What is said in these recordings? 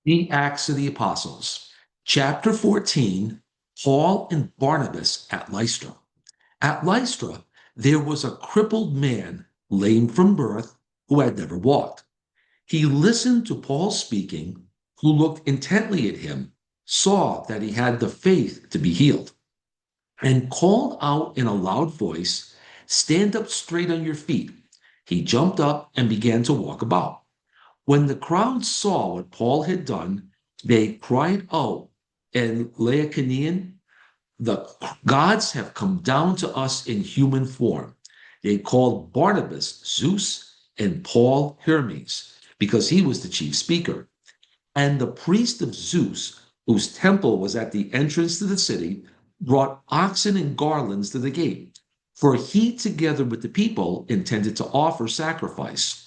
The Acts of the Apostles, chapter 14, Paul and Barnabas at Lystra. At Lystra, there was a crippled man, lame from birth, who had never walked. He listened to Paul speaking, who looked intently at him, saw that he had the faith to be healed, and called out in a loud voice, "Stand up straight on your feet." He jumped up and began to walk about. When the crowd saw what Paul had done, they cried out in Lycaonian, "The gods have come down to us in human form." They called Barnabas Zeus and Paul Hermes, because he was the chief speaker. And the priest of Zeus, whose temple was at the entrance to the city, brought oxen and garlands to the gate, for he, together with the people, intended to offer sacrifice.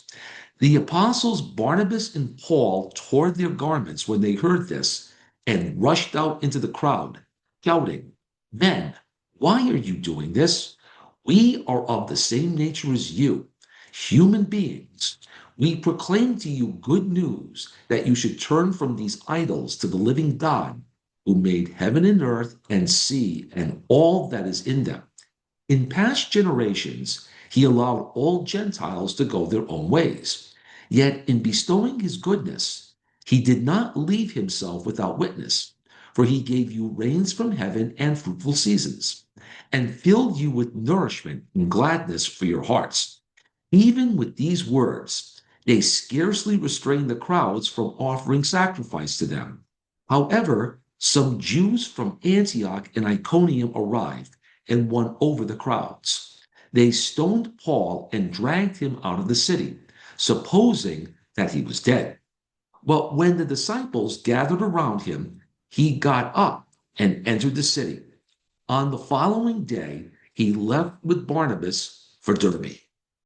The apostles Barnabas and Paul tore their garments when they heard this and rushed out into the crowd, shouting, "Men, why are you doing this? We are of the same nature as you, human beings. We proclaim to you good news that you should turn from these idols to the living God, who made heaven and earth and sea and all that is in them. In past generations, he allowed all Gentiles to go their own ways. Yet in bestowing his goodness, he did not leave himself without witness, for he gave you rains from heaven and fruitful seasons, and filled you with nourishment and gladness for your hearts." Even with these words, they scarcely restrained the crowds from offering sacrifice to them. However, some Jews from Antioch and Iconium arrived and won over the crowds. They stoned Paul and dragged him out of the city, supposing that he was dead. But when the disciples gathered around him, he got up and entered the city. On the following day, he left with Barnabas for Derbe.